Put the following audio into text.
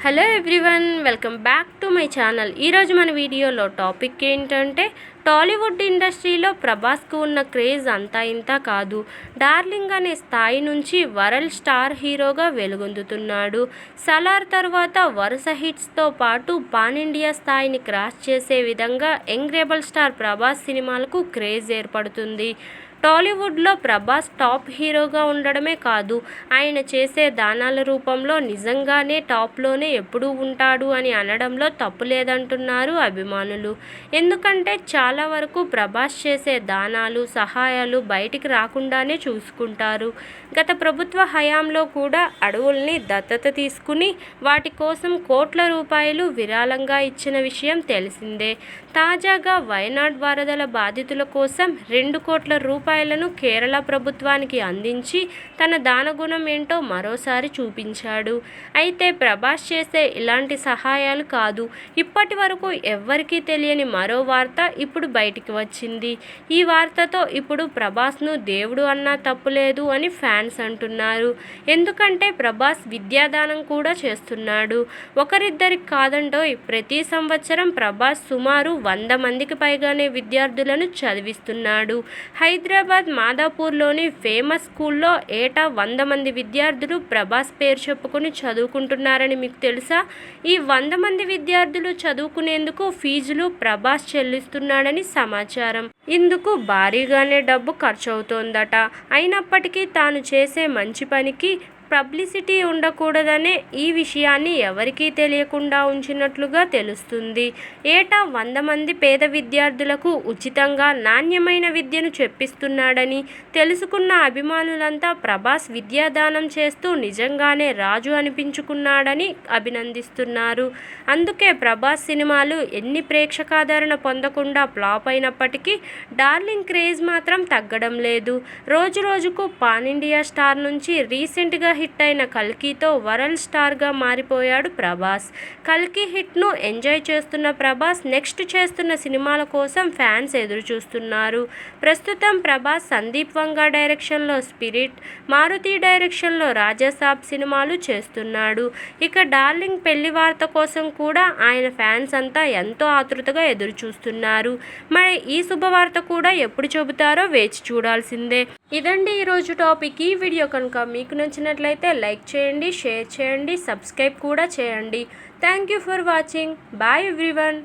Hello everyone, welcome back to my channel. ఈరోజు మన వీడియోలో టాపిక్ ఏంటంటే టాలీవుడ్ ఇండస్ట్రీలో ప్రభాస్కు ఉన్న క్రేజ్ అంతా ఇంత కాదు. డార్లింగ్ అనే స్థాయి నుంచి వరల్డ్ స్టార్ హీరోగా వెలుగొందుతున్నాడు. సలార్ తర్వాత వరుస హిట్స్తో పాటు పాన్ ఇండియా స్థాయిని క్రాస్ చేసే విధంగా యంగ్ రెబల్ స్టార్ ప్రభాస్ సినిమాలకు క్రేజ్ ఏర్పడుతుంది. టాలీవుడ్లో ప్రభాస్ టాప్ హీరోగా ఉండడమే కాదు, ఆయన చేసే దానాల రూపంలో నిజంగానే టాప్లోనే ఎప్పుడూ ఉంటాడు అని అనడంలో తప్పు లేదంటున్నారు అభిమానులు. ఎందుకంటే చాలా వరకు ప్రభాస్ చేసే దానాలు, సహాయాలు బయటికి రాకుండానే చూసుకుంటారు. గత ప్రభుత్వ హయాంలో కూడా అడవుల్ని దత్తత తీసుకుని వాటి కోసం కోట్ల రూపాయలు విరాళంగా ఇచ్చిన విషయం తెలిసిందే. తాజాగా వయనాడ్ వరదల బాధితుల కోసం 2 కోట్ల రూపాయలను కేరళ ప్రభుత్వానికి అందించి తన దానగుణం ఏంటో మరోసారి చూపించాడు. అయితే ప్రభాస్ చేసే ఇలాంటి సహాయాలు కాదు, ఇప్పటి వరకు ఎవ్వరికీ తెలియని మరో వార్త ఇప్పుడు బయటికి వచ్చింది. ఈ వార్తతో ఇప్పుడు ప్రభాస్ను దేవుడు అన్నా తప్పులేదు అని ఫ్యాన్స్ అంటున్నారు. ఎందుకంటే ప్రభాస్ విద్యాదానం కూడా చేస్తున్నాడు. ఒకరిద్దరికి కాదండోయ్, ప్రతి సంవత్సరం ప్రభాస్ సుమారు 100 మందికి పైగానే విద్యార్థులను చదివిస్తున్నాడు. హైదరాబాద్ మాదాపూర్లోని ఫేమస్ స్కూల్లో ఏటా 100 మంది విద్యార్థులు ప్రభాస్ పేరు చెప్పుకొని చదువుకుంటున్నారని మీకు తెలుసా? ఈ 100 మంది విద్యార్థులు చదువుకునేందుకు ఫీజులు ప్రభాస్ చెల్లిస్తున్నాడని సమాచారం. ఇందుకు భారీగానే డబ్బు ఖర్చవుతోందట. అయినప్పటికీ తాను చేసే మంచి పనికి పబ్లిసిటీ ఉండకూడదనే ఈ విషయాన్ని ఎవరికీ తెలియకుండా ఉంచినట్లుగా తెలుస్తుంది. ఏటా 100 మంది పేద విద్యార్థులకు ఉచితంగా నాణ్యమైన విద్యను చెప్పిస్తున్నాడని తెలుసుకున్న అభిమానులంతా ప్రభాస్ విద్యాదానం చేస్తూ నిజంగానే రాజు అనిపించుకున్నాడని అభినందిస్తున్నారు. అందుకే ప్రభాస్ సినిమాలు ఎన్ని ప్రేక్షకాదరణ పొందకుండా ఫ్లాప్ అయినప్పటికీ డార్లింగ్ క్రేజ్ మాత్రం తగ్గడం లేదు. రోజు రోజుకు పాన్ ఇండియా స్టార్ నుంచి రీసెంట్గా హిట్ అయిన కల్కితో వరల్డ్ స్టార్గా మారిపోయాడు ప్రభాస్. కల్కి హిట్ను ఎంజాయ్ చేస్తున్న ప్రభాస్ నెక్స్ట్ చేస్తున్న సినిమాల కోసం ఫ్యాన్స్ ఎదురు చూస్తున్నారు. ప్రస్తుతం ప్రభాస్ సందీప్ వంగా డైరెక్షన్లో స్పిరిట్, మారుతి డైరెక్షన్లో రాజాసాబ్ సినిమాలు చేస్తున్నాడు. ఇక డార్లింగ్ పెళ్లి వార్త కోసం కూడా ఆయన ఫ్యాన్స్ అంతా ఎంతో ఆతృతగా ఎదురు చూస్తున్నారు. మరి ఈ శుభవార్త కూడా ఎప్పుడు చెబుతారో వేచి చూడాల్సిందే. ఇదండి ఈరోజు టాపిక్. ఈ వీడియో కనుక మీకు నచ్చినట్లయితే లైక్ చేయండి, షేర్ చేయండి, సబ్స్క్రైబ్ కూడా చేయండి. Thank you for watching. Bye everyone.